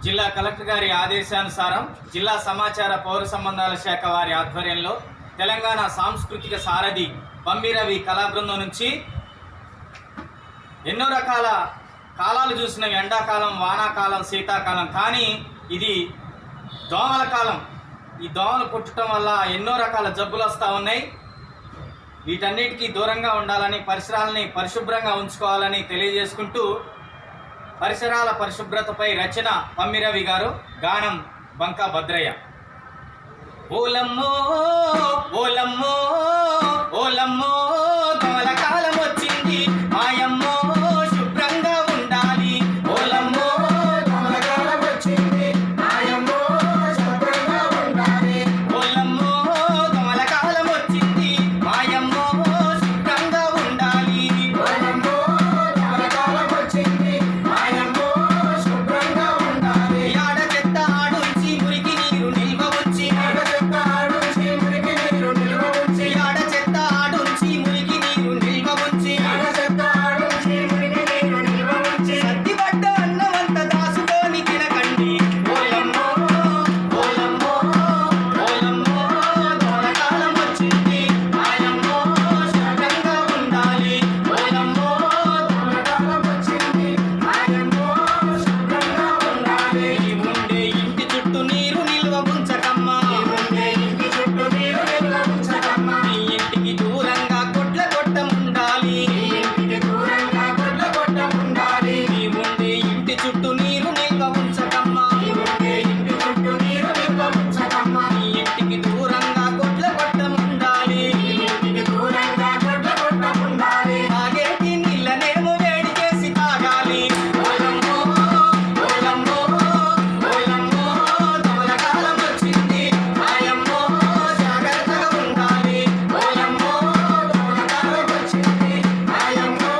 జిల్లా కలెక్టర్ గారి ఆదేశానుసారం జిల్లా సమాచార పౌర సంబంధాల శాఖ వారి ఆధ్వర్యంలో తెలంగాణ సాంస్కృతిక సారథి పంబిరవి కళాబృందం నుంచి ఎన్నో రకాల కాలాలు చూసిన ఎండాకాలం, వానాకాలం, శీతాకాలం, కానీ ఇది దోమల కాలం. ఈ దోమలు కుట్టడం వల్ల ఎన్నో రకాల జబ్బులు వస్తూ ఉన్నాయి. వీటన్నిటికీ దూరంగా ఉండాలని, పరిసరాలని పరిశుభ్రంగా ఉంచుకోవాలని తెలియజేసుకుంటూ పరిసరాల పరిశుభ్రతపై రచన పంబిరవి గారు, గానం బంకా భద్రయ్య. ఓలమ్మో ఓలమ్మో ఓలమ్మో దోమల కాలం వచ్చింది, మాయమ్మో శుభ్రంగా ఉండాలి. ఓలమ్మో దోమల కాలం వచ్చింది, మాయమ్మో శుభ్రంగా ఉండాలి. ఓలమ్మో దోమల కాలం వచ్చింది, మాయమ్మో శుభ్రంగా ఉండాలి. ఓలమ్మో దోమల కాలం వచ్చింది, మాయమ్మో శుభ్రంగా ఉండాలి. ఆడ చెత్త ఆడుంచి మురికి నీరు నిల్వ ఉంచి, ఆడ చెత్త ఆడుంచి మురికి నీరు నిల్వ ఉంచి, ఆడ చెత్త ఆడుంచి మురికి నీరు నిల్వ ఉంచి, ఆడ చెత్త ఆడుంచి మురికి నీరు నిల్వ ఉంచి, సత్తిపడ్డ అన్నమంత దాసుకొని తినకండి. ఓలమ్మో ఓలమ్మో ఓలమ్మో దోమల కాలం వచ్చింది, మాయమ్మో శుభ్రంగా ఉండాలి. ఓలమ్మో దోమల కాలం వచ్చింది, మాయమ్మో శుభ్రంగా ఉండాలి. ఈ ఉండే ఇంటి చుట్టూ నీరు నిల్వ ఉంచకమ్మా, ఉండే ఇంటి చుట్టూ నీరు నిల్వ ఉంచకమ్మా. నీ ఇంటికి దూరంగా కొట్ల కొట్టం ఉండాలి, ఇంటికి దూరంగా కొట్ల కొట్టం ఉండాలి. నీ ఉండే ఇంటి చుట్టూ నీరు నిల్వ ఉంచకమ్మా, ఉండే ఇంటి చుట్టూ నీరు నిల్వ ఉంచకమ్మా. నీ ఇంటికి దూరంగా కొట్ల కొట్టం ఉండాలి, ఇంటికి దూరంగా కొట్ల కొట్టం ఉండాలి. తాగేటి నీళ్ళనేమో వేడి చేసి తాగాలి. ఓలమ్మో ఓలమ్మో ఓలమ్మో దోమల కాలం వచ్చింది, మాయమ్మో జాగ్రత్తగా ఉండాలి. ఓలమ్మో దోమల కాలం వచ్చింది, మాయమ్మో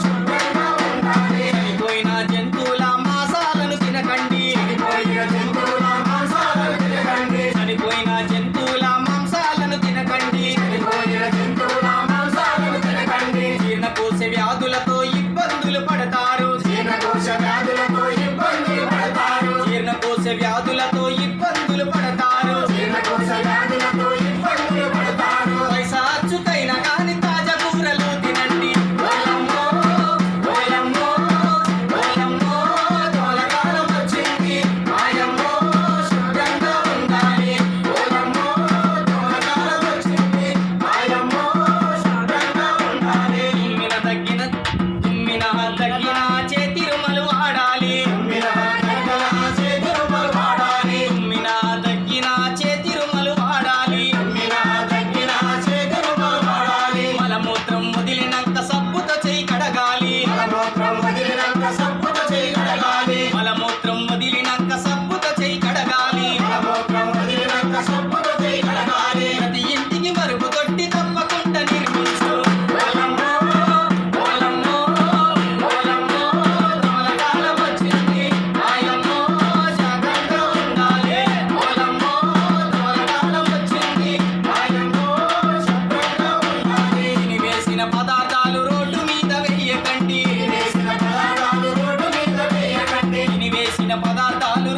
శుభ్రంగా ఉండాలి. చనిపోయిన జంతువుల మాంసాలను తినకండి, చనిపోయిన జంతువుల మాంసాలను తినకండి, చనిపోయిన జంతువుల మాంసాలను తినకండి, చనిపోయిన జంతువుల మాంసాలను తినకండి. జీర్ణకోశ వ్యాధులతో ఇబ్బందులు పడతారు, జీర్ణకోశ వ్యాధులతో ఇబ్బందులు పడతారు, జీర్ణకోశ వ్యాధులతో ఇబ్బందులు పడతారు, జీర్ణకోశ వ్యాధులతో ఇబ్బందులు పడతారు. పైసా అచ్చుకైనా కానీ తాజా కూరలు తినండి. ఓలమ్మో ఓలమ్మో ఓలమ్మో దోమల కాలం వచ్చింది, మాయమ్మో శుభ్రంగా ఉండాలి. ఓలమ్మో దోమల కాలం వచ్చింది, మాయమ్మో శుభ్రంగా ఉండాలి. తుమ్మిన తగ్గిన చేతి రుమలు వాడాలి, తుమ్మిన తగ్గిన చేతి రుమలు వాడాలి, తుమ్మిన తగ్గిన చేతి రుమలు వాడాలి, తుమ్మిన తగ్గిన చేతి రుమలు వాడాలి. మలమూత్రం వదిలినాక సబ్బుతో చేయి కడగాలి, మలమూత్రం వదిలినాక సబ్బుతో చేయి కడగాలి, మలమూత్రం వదిలినాక సబ్బుతో చేయి కడగాలి, మలమూత్రం వదిలినాక సబ్బుతో చేయి కడగాలి. ప్రతి ఇంటికి మరుపు తొట్టి తప్పకుండా నిర్మించు. ఓలమ్మో ఓలమ్మో ఓలమ్మో దోమల కాలం వచ్చింది, మాయమ్మో జాగ్రత్తగా ఉండాలి. ఓలమ్మో దోమల కాలం వచ్చింది, మాయమ్మో శుభ్రంగా ఉండాలి. తినివేసిన పదార్థాలు రోడ్డు మీద వేయకండి, తినివేసిన పదార్థాలు రోడ్డు మీద వేయకండి, తినివేసిన పదార్థాలు